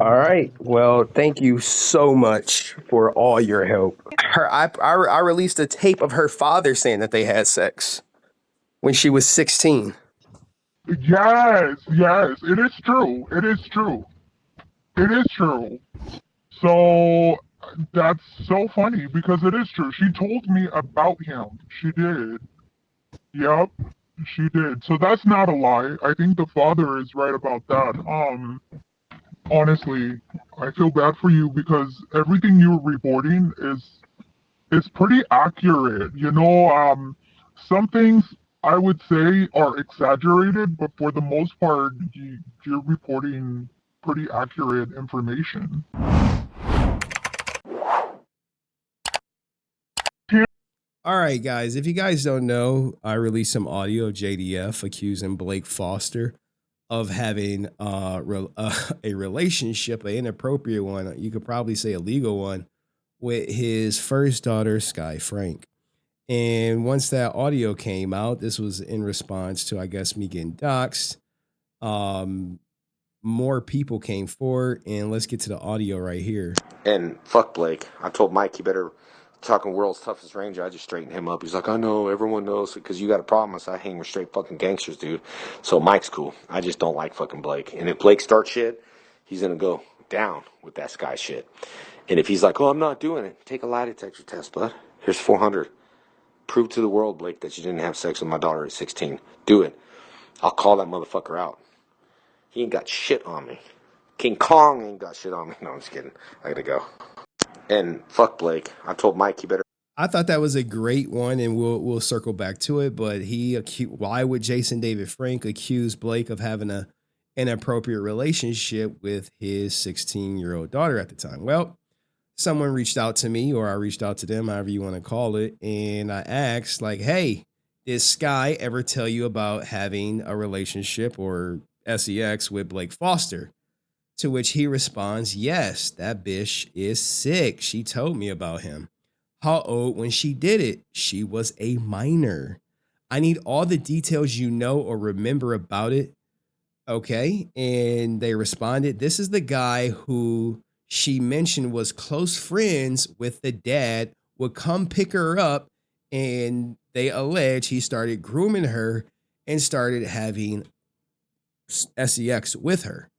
All right. Well, thank you so much for all your help. I released a tape of her father saying that they had sex when she was 16. Yes, yes, it is true. It is true. It is true. So that's so funny because it is true. She told me about him. She did. Yep, she did. So that's not a lie. I think the father is right about that. Honestly, I feel bad for you because everything you're reporting is pretty accurate. Some things I would say are exaggerated, but for the most part, you're reporting pretty accurate information. All right, guys. If you guys don't know, I released some audio of JDF accusing Blake Foster of having a relationship, an inappropriate one. You could probably say a legal one with his first daughter, Skye Frank. And once that audio came out, this was in response to, I guess, me getting doxxed. Um, More people came forward, and let's get to the audio right here. And fuck Blake. I told Mike he better talking world's toughest ranger. I just straightened him up. He's like, I know, everyone knows because you got a problem. I said, I hang with straight fucking gangsters, dude. So Mike's cool. I just don't like fucking Blake. And if Blake starts shit, he's gonna go down with that Skye shit. And if he's like, oh, I'm not doing it, take a lie detector test, bud. Here's 400. Prove to the world, Blake, that you didn't have sex with my daughter at 16. Do it. I'll call that motherfucker out. He ain't got shit on me. King Kong ain't got shit on me. No, I'm just kidding. I gotta go. And fuck Blake. I told Mike he better. I thought that was a great one, and we'll circle back to it. But why would Jason David Frank accuse Blake of having a inappropriate relationship with his 16-year-old daughter at the time? Well, someone reached out to me, or I reached out to them, however you want to call it, and I asked, like, "Hey, did Skye ever tell you about having a relationship or sex with Blake Foster?" To which he responds, "Yes, that bitch is sick. She told me about him. How old when she did it? She was a minor. I need all the details you know or remember about it." Okay. And they responded, "This is the guy who she mentioned was close friends with the dad, would come pick her up, and they allege he started grooming her and started having sex with her."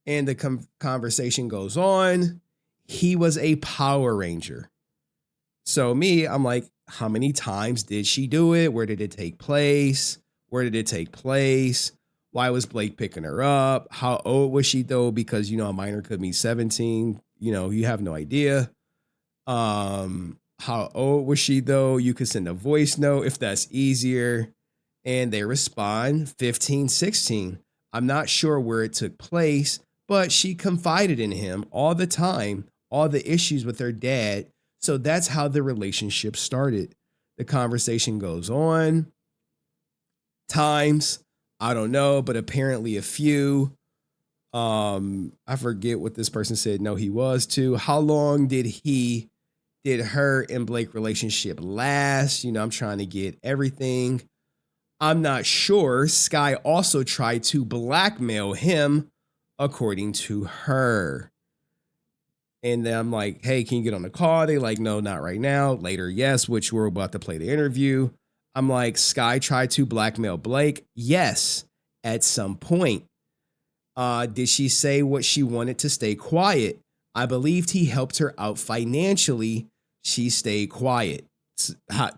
And the conversation goes on. He was a Power Ranger. So me, I'm like, how many times did she do it? Where did it take place? Where did it take place? Why was Blake picking her up? How old was she though? Because a minor could be 17. You have no idea. How old was she though? You could send a voice note if that's easier. And they respond 15, 16. I'm not sure where it took place, but she confided in him all the time, all the issues with her dad. So that's how the relationship started. The conversation goes on. Times, I don't know, but apparently a few. I forget what this person said. No, he was too. How long did her and Blake relationship last? I'm trying to get everything. I'm not sure. Skye also tried to blackmail him, according to her. And then I'm like, hey, can you get on the call? They like, no, not right now. Later, yes, which we're about to play the interview. I'm like, Skye tried to blackmail Blake. Yes, at some point. Did she say what she wanted to stay quiet? I believed he helped her out financially. She stayed quiet.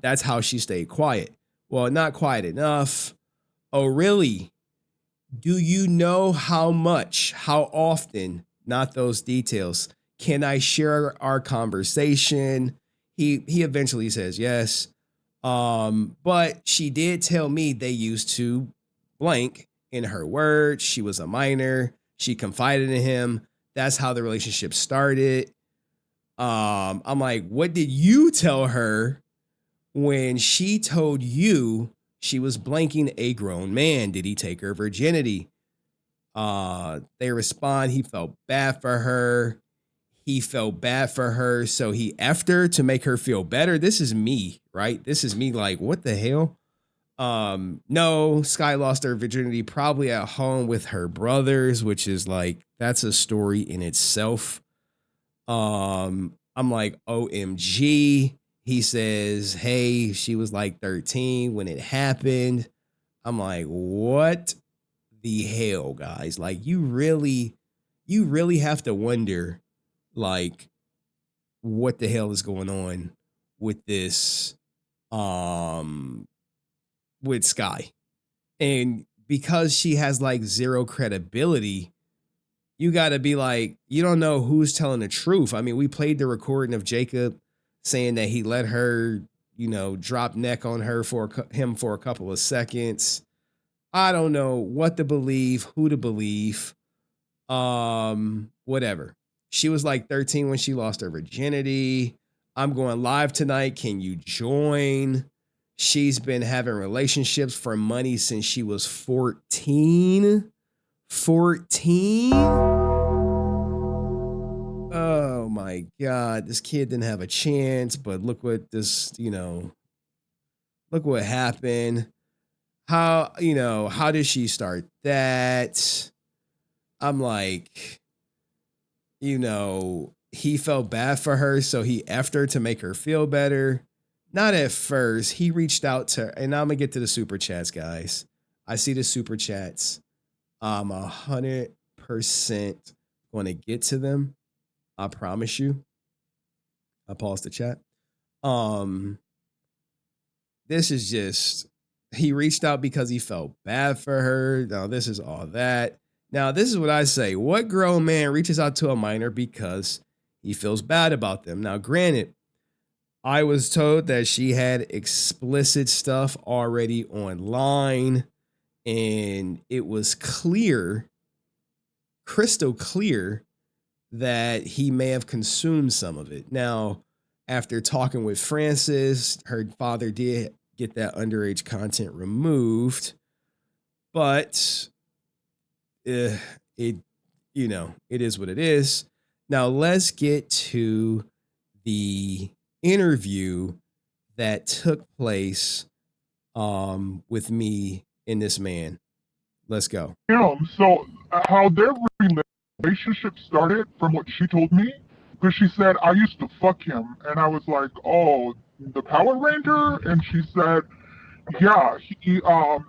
That's how she stayed quiet. Well, not quiet enough. Oh, really? Do you know how much, how often? Not those details. Can I share our conversation? He eventually says yes. But she did tell me they used to blank. In her words, she was a minor. She confided in him. That's how the relationship started. I'm like, what did you tell her when she told you she was blanking a grown man? Did he take her virginity? They respond, he felt bad for her. He felt bad for her, so he effed her to make her feel better. This is me, right? This is me like, what the hell? No, Skye lost her virginity probably at home with her brothers, which is like that's a story in itself. I'm like, OMG. He says, hey, she was like 13 when it happened. I'm like, what the hell, guys? Like, you really have to wonder, like, what the hell is going on with this, with Skye. And because she has like zero credibility, you got to be like, you don't know who's telling the truth. I mean, we played the recording of Jacob saying that he let her, drop neck on her him for a couple of seconds. I don't know what to believe, who to believe. Whatever. She was like 13 when she lost her virginity. I'm going live tonight. Can you join? She's been having relationships for money since she was 14. 14? Oh my God. This kid didn't have a chance, but look what look what happened. How did she start that? I'm like, he felt bad for her, so he effed her to make her feel better. Not at first. He reached out to her, and now I'm gonna get to the super chats, guys. I see the super chats. I'm 100% gonna get to them. I promise you. I paused the chat. This is just, he reached out because he felt bad for her. Now, this is all that. Now, this is what I say. What grown man reaches out to a minor because he feels bad about them? Now, granted, I was told that she had explicit stuff already online, and it was crystal clear, that he may have consumed some of it. Now, after talking with Francis, her father did get that underage content removed, but it is what it is. Now let's get to the interview that took place with me and this man. Let's go. So how their relationship started, from what she told me, because she said I used to fuck him, and I was like, oh, the Power Ranger, and she said, yeah, he started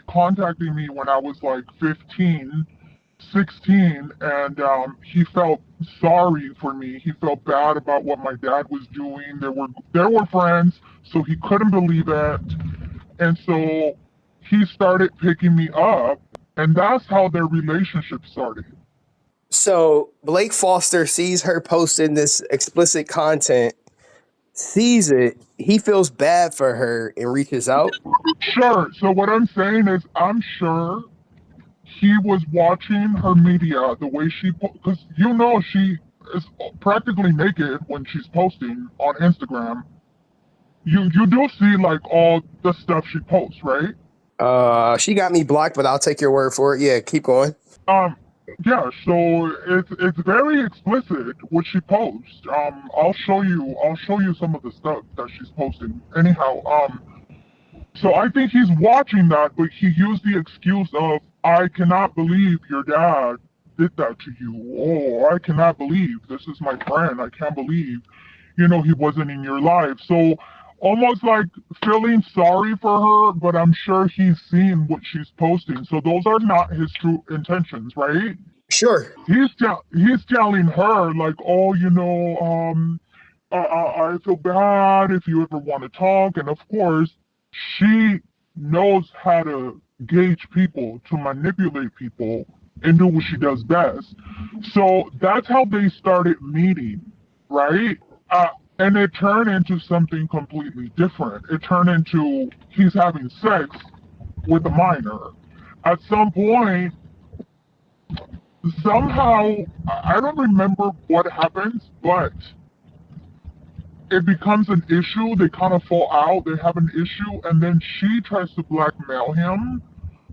contacting me when I was like 15, 16, and he felt sorry for me. He felt bad about what my dad was doing. There were friends, so he couldn't believe it, and so he started picking me up, and that's how their relationship started. So Blake Foster sees her posting this explicit content, sees it, he feels bad for her and reaches out. Sure. So what I'm saying is, I'm sure he was watching her media, the way she, because she is practically naked when she's posting on Instagram. You do see like all the stuff she posts, right? She got me blocked, but I'll take your word for it. Yeah, keep going. Um, yeah. So it's very explicit what she posts. I'll show you some of the stuff that she's posting. Anyhow, so I think he's watching that, but he used the excuse of, I cannot believe your dad did that to you. Oh, I cannot believe this is my friend. I can't believe, he wasn't in your life. So almost like feeling sorry for her, but I'm sure he's seen what she's posting. So those are not his true intentions, right? Sure. He's telling her like, oh, I feel bad if you ever want to talk. And of course, she knows how to gauge people, to manipulate people, and do what she does best. So that's how they started meeting, right? And it turned into something completely different. It turned into he's having sex with a minor. At some point, somehow, I don't remember what happens, but it becomes an issue. They kind of fall out. They have an issue, and then she tries to blackmail him.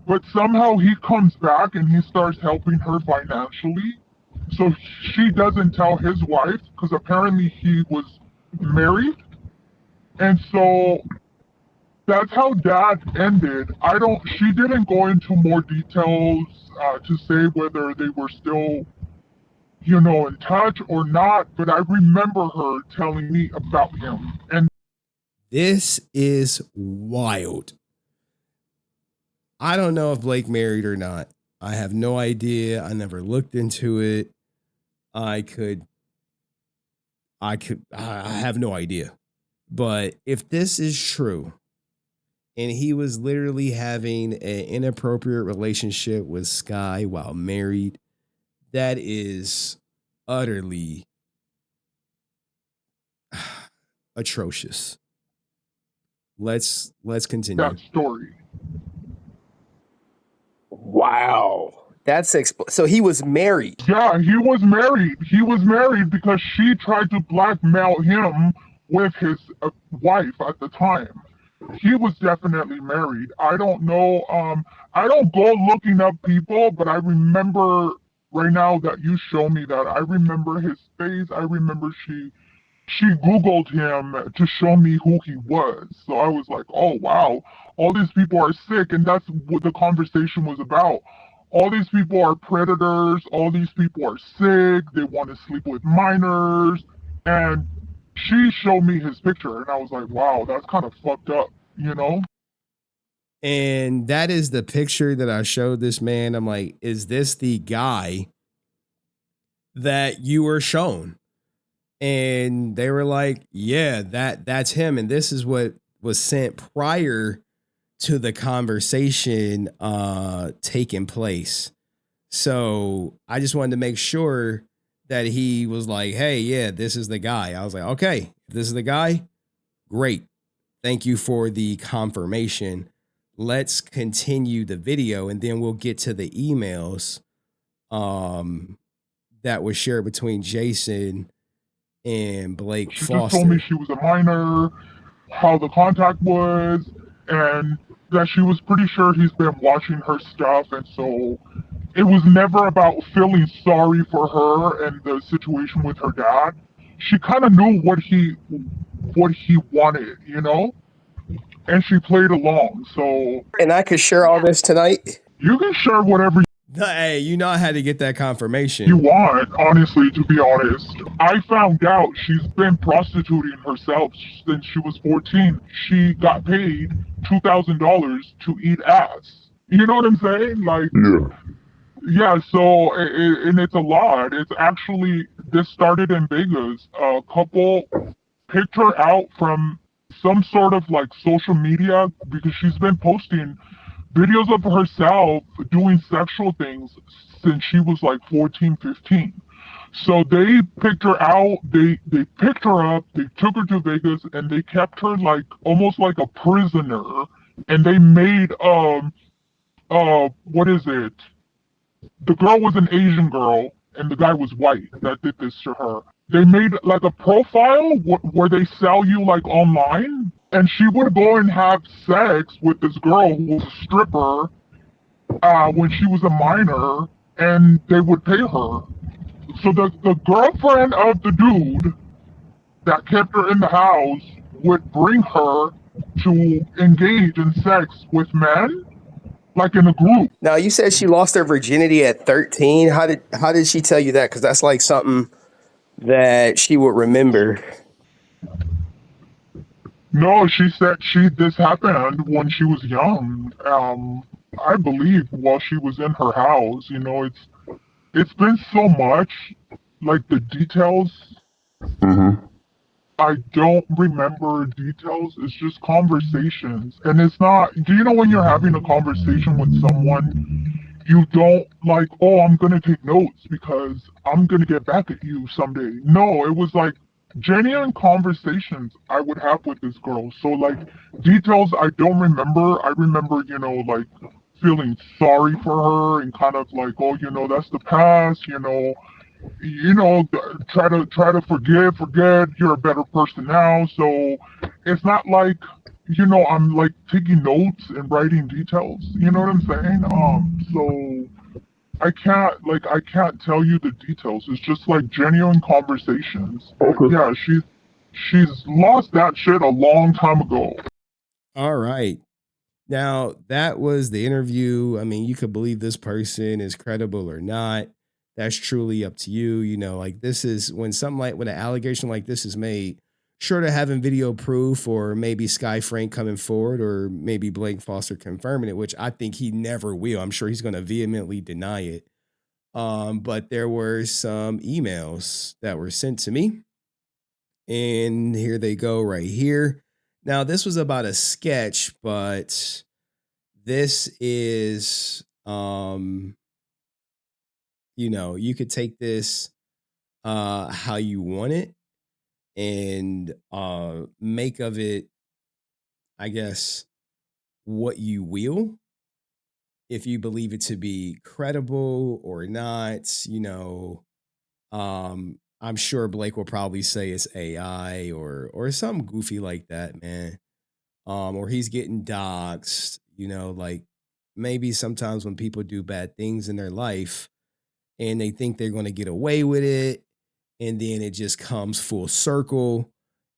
But somehow he comes back and he starts helping her financially. So she doesn't tell his wife because apparently he was married. And so that's how that ended. She didn't go into more details to say whether they were still, in touch or not, but I remember her telling me about him. And This is wild. I don't know if Blake married or not. I have no idea. I never looked into it. I have no idea. But if this is true, and he was literally having an inappropriate relationship with Skye while married, that is utterly atrocious. Let's continue. that story. Wow. That's so he was married. Yeah, he was married. He was married because she tried to blackmail him with his wife at the time. He was definitely married. I don't know. I don't go looking up people, but I remember right now that you show me that. I remember his face. I remember she Googled him to show me who he was. So I was like, oh, wow, all these people are sick. And that's what the conversation was about. All these people are predators. All these people are sick. They want to sleep with minors. And she showed me his picture. And I was like, wow, that's kind of fucked up, you know? And that is the picture that I showed this man. I'm like, is this the guy that you were shown? And they were like, yeah, that's him. And this is what was sent prior to the conversation taking place. So I just wanted to make sure that he was like, hey, yeah, this is the guy. I was like, okay, if this is the guy, great. Thank you for the confirmation. Let's continue the video and then we'll get to the emails that was shared between Jason and Blake She Foster. just told me she was a minor, how the contact was, and that she was pretty sure he's been watching her stuff. And so it was never about feeling sorry for her and the situation with her dad. She kind of knew what he wanted, you know? And she played along. So And I could share all this tonight. you can share whatever Hey, you know I had to get that confirmation. you want, honestly, to be honest. I found out she's been prostituting herself since she was 14. She got paid $2,000 to eat ass. You know what I'm saying? Like, yeah, so, and it's a lot. It's actually, this started in Vegas. A couple picked her out from some sort of like social media because she's been posting videos of herself doing sexual things since she was like 14, 15. So they picked her out, they picked her up, they took her to Vegas, and they kept her like almost like a prisoner. And they made what is it? The girl was an Asian girl and the guy was white that did this to her. They made like a profile where they sell you like online, and she would go and have sex with this girl who was a stripper when she was a minor, and they would pay her. So the girlfriend of the dude that kept her in the house would bring her to engage in sex with men, like in a group. Now you said she lost her virginity at 13. How did she tell you that? Because that's like something that she would remember. No, she said this happened when she was young. I believe while she was in her house. You know, it's been so much, like the details. I don't remember details. It's just conversations, and it's not. Do you know when you're having a conversation with someone, you don't like, oh, I'm gonna take notes because I'm gonna get back at you someday. No, it was like genuine conversations I would have with this girl. So like details I don't remember. I remember, like feeling sorry for her and kind of like, oh, that's the past, try to forget, you're a better person now. So it's not like, I'm like taking notes and writing details. You know what I'm saying? So I can't tell you the details. It's just like genuine conversations. Okay. Yeah, she's lost that shit a long time ago. All right. Now, that was the interview. I mean, you could believe this person is credible or not. That's truly up to you. You know, like this is when an allegation like this is made, short of having video proof or maybe Skye Frank coming forward or maybe Blake Foster confirming it, which I think he never will. I'm sure he's going to vehemently deny it. But there were some emails that were sent to me, and here they go right here. Now, this was about a sketch, but this is you could take this how you want it and make of it, I guess, what you will, if you believe it to be credible or not. I'm sure Blake will probably say it's AI or something goofy like that, man. Or he's getting doxxed, like maybe sometimes when people do bad things in their life and they think they're going to get away with it, and then it just comes full circle,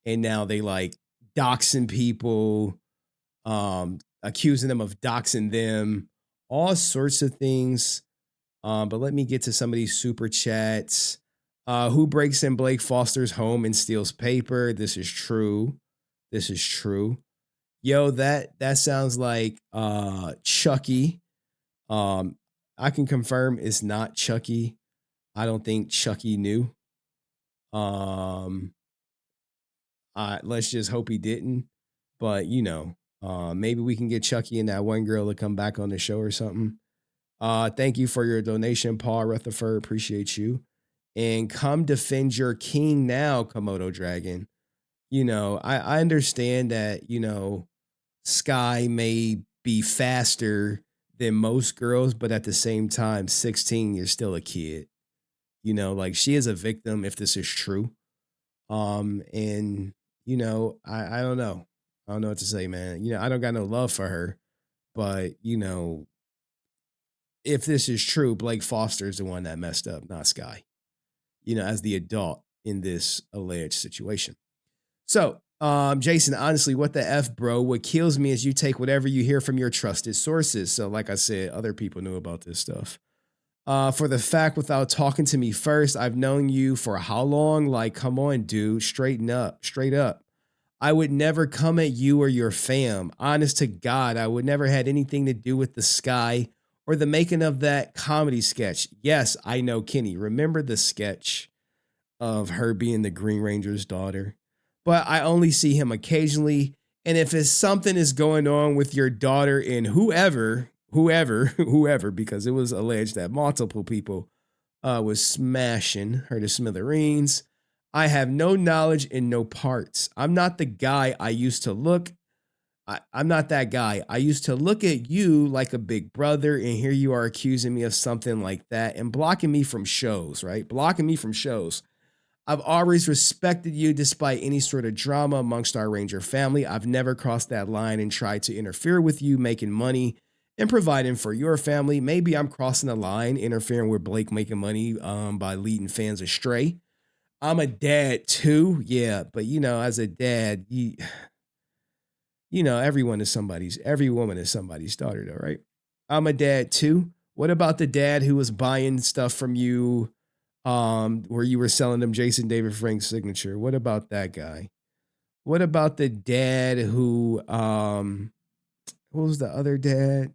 and now they like doxing people, accusing them of doxing them, all sorts of things. But let me get to some of these super chats. Who breaks in Blake Foster's home and steals paper? This is true. This is true. Yo, that sounds like Chucky. Um, I can confirm it's not Chucky. I don't think Chucky knew. Um, let's just hope he didn't. But maybe we can get Chucky and that one girl to come back on the show or something. Thank you for your donation, Paul Rutherford. Appreciate you. And come defend your king now, Komodo Dragon. I understand that, Skye may be faster than most girls, but at the same time, 16, you're still a kid. Like she is a victim if this is true. And I don't know. I don't know what to say, man. I don't got no love for her, but if this is true, Blake Foster is the one that messed up, not Skye, as the adult in this alleged situation. So, Jason, honestly, what the F, bro? What kills me is you take whatever you hear from your trusted sources. So, like I said, other people knew about this stuff. For the fact, without talking to me first, I've known you for how long? Like, come on, dude, straighten up, straight up. I would never come at you or your fam. Honest to God, I would never had anything to do with the Skye or the making of that comedy sketch. Yes, I know Kenny. Remember the sketch of her being the Green Ranger's daughter? But I only see him occasionally. And if it's something is going on with your daughter and whoever, because it was alleged that multiple people was smashing her to smithereens, I have no knowledge and no parts. I'm not the guy I used to look. I'm not that guy. I used to look at you like a big brother, and here you are accusing me of something like that and blocking me from shows, right? Blocking me from shows. I've always respected you despite any sort of drama amongst our Ranger family. I've never crossed that line and tried to interfere with you making money and providing for your family. Maybe I'm crossing the line, interfering with Blake making money by leading fans astray. I'm a dad too, yeah, but as a dad, every woman is somebody's daughter, though, right? I'm a dad too. What about the dad who was buying stuff from you, where you were selling them Jason David Frank's signature? What about that guy? What about the dad who, what was the other dad?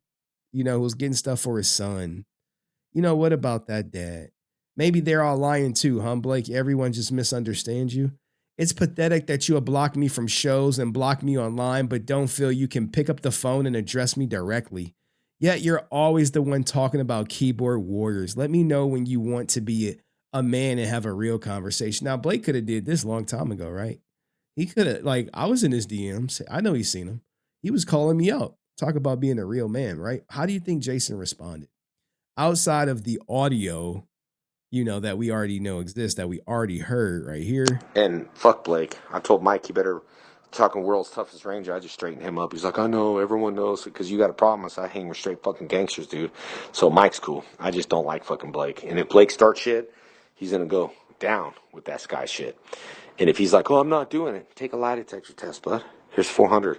Who was getting stuff for his son? What about that dad? Maybe they're all lying too, huh, Blake? Everyone just misunderstands you. It's pathetic that you have blocked me from shows and blocked me online, but don't feel you can pick up the phone and address me directly. Yet you're always the one talking about keyboard warriors. Let me know when you want to be a man and have a real conversation. Now, Blake could have did this a long time ago, right? He could have, like, I was in his DMs. I know he's seen them. He was calling me out. Talk about being a real man, right? How do you think Jason responded? Outside of the audio, that we already know exists, that we already heard right here. And fuck Blake. I told Mike he better talking world's toughest ranger. I just straightened him up. He's like, I know, everyone knows because you got a problem. I said, I hang with straight fucking gangsters, dude. So Mike's cool. I just don't like fucking Blake. And if Blake starts shit, he's gonna go down with that Skye shit. And if he's like, oh, I'm not doing it, take a lie detector test, bud. Here's 400.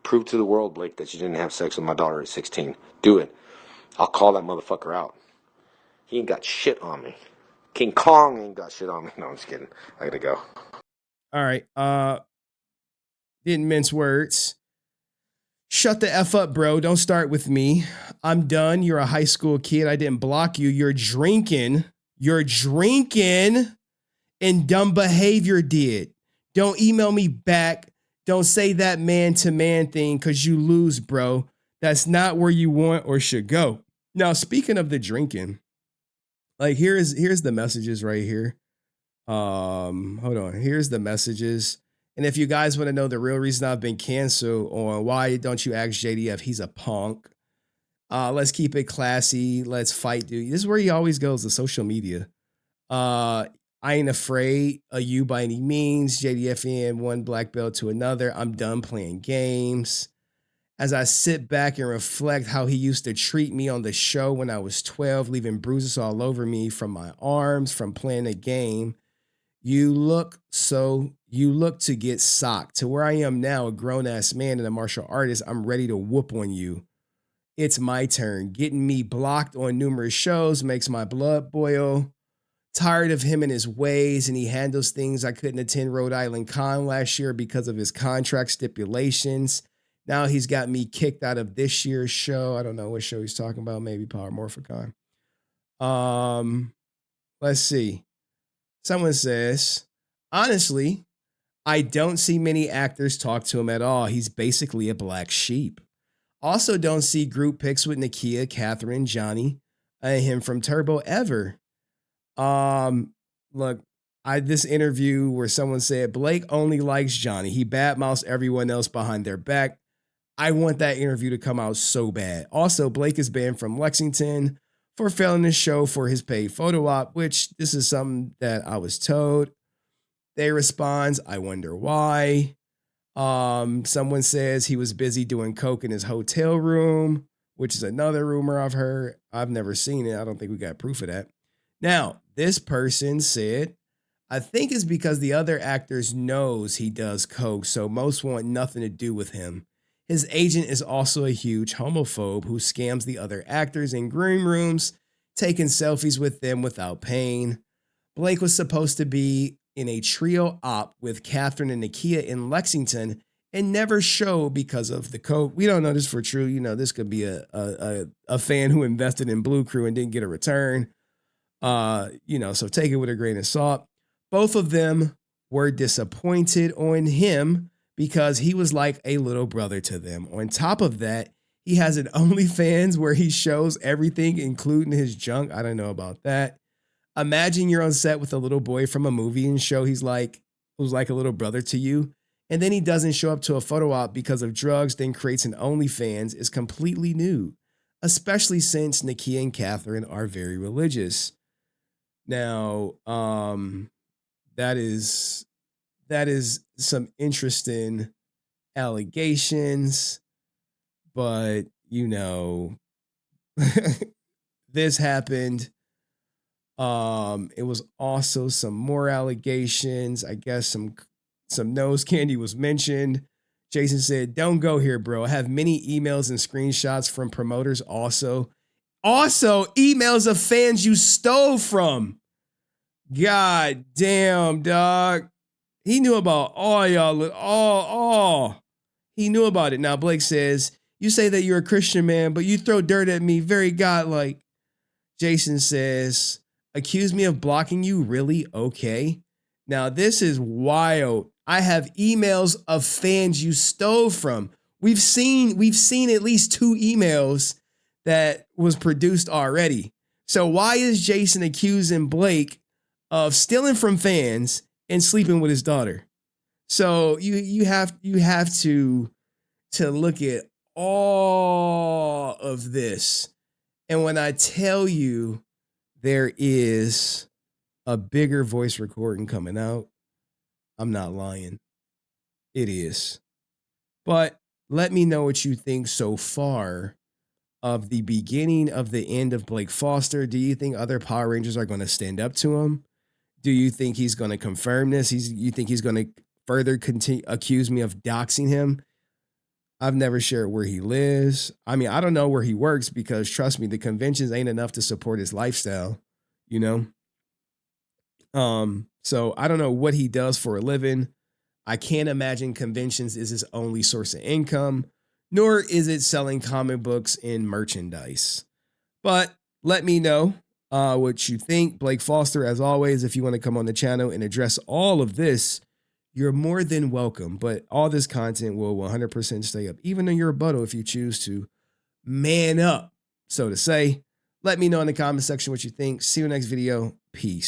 Prove to the world, Blake, that you didn't have sex with my daughter at 16. Do it. I'll call that motherfucker out. He ain't got shit on me. King Kong ain't got shit on me. No, I'm just kidding. I gotta go. All right. Didn't mince words. Shut the F up, bro. Don't start with me. I'm done. You're a high school kid. I didn't block you. You're drinking. And dumb behavior did. Don't email me back. Don't say that man to man thing because you lose, bro. That's not where you want or should go. Now, speaking of the drinking, like here's the messages right here. Hold on. Here's the messages. And if you guys want to know the real reason I've been canceled on why don't you ask JDF, he's a punk. Let's keep it classy. Let's fight, dude. This is where he always goes, the social media. I ain't afraid of you by any means. JDFN, one black belt to another. I'm done playing games. As I sit back and reflect how he used to treat me on the show when I was 12, leaving bruises all over me from my arms, from playing a game. You look to get socked. To where I am now, a grown-ass man and a martial artist, I'm ready to whoop on you. It's my turn. Getting me blocked on numerous shows makes my blood boil. Tired of him and his ways, and he handles things. I couldn't attend Rhode Island Con last year because of his contract stipulations. Now he's got me kicked out of this year's show. I don't know what show he's talking about. Maybe Power Morphicon. Let's see. Someone says, honestly, I don't see many actors talk to him at all. He's basically a black sheep. Also don't see group pics with Nakia, Catherine, Johnny, and him from Turbo ever. Look, this interview where someone said Blake only likes Johnny. He badmouths everyone else behind their back. I want that interview to come out so bad. Also, Blake is banned from Lexington for failing to show for his paid photo op, which this is something that I was told. They responds, I wonder why. Someone says he was busy doing coke in his hotel room, which is another rumor I've heard. I've never seen it. I don't think we got proof of that. Now, this person said, I think it's because the other actors knows he does coke, so most want nothing to do with him. His agent is also a huge homophobe who scams the other actors in green rooms, taking selfies with them without paying. Blake was supposed to be in a trio op with Catherine and Nakia in Lexington and never showed because of the coke. We don't know this for true. You know, this could be a fan who invested in Blue Crew and didn't get a return. So take it with a grain of salt. Both of them were disappointed on him because he was like a little brother to them. On top of that, he has an OnlyFans where he shows everything, including his junk. I don't know about that. Imagine you're on set with a little boy from a movie and show who's like a little brother to you. And then he doesn't show up to a photo op because of drugs, then creates an OnlyFans is completely new, especially since Nakia and Catherine are very religious. Now, that is some interesting allegations, but this happened. It was also some more allegations. I guess some nose candy was mentioned. Jason said, "Don't go here, bro. I have many emails and screenshots from promoters also emails of fans you stole from." God damn, dog. He knew about all y'all. He knew about it. Now, Blake says, you say that you're a Christian man, but you throw dirt at me, very godlike. Jason says, accuse me of blocking you? Really? Okay. Now, this is wild. I have emails of fans you stole from. We've seen at least 2 emails that was produced already. So why is Jason accusing Blake of stealing from fans and sleeping with his daughter? So you have to look at all of this. And when I tell you there is a bigger voice recording coming out, I'm not lying. It is. But let me know what you think so far of the beginning of the end of Blake Foster. Do you think other Power Rangers are going to stand up to him? Do you think he's going to confirm this? You think he's going to further accuse me of doxing him? I've never shared where he lives. I mean, I don't know where he works because trust me, the conventions ain't enough to support his lifestyle, you know? So I don't know what he does for a living. I can't imagine conventions is his only source of income, nor is it selling comic books and merchandise. But let me know what you think. Blake Foster, as always, if you want to come on the channel and address all of this, you're more than welcome. But all this content will 100% stay up, even in your rebuttal if you choose to man up, so to say. Let me know in the comment section what you think. See you next video. Peace.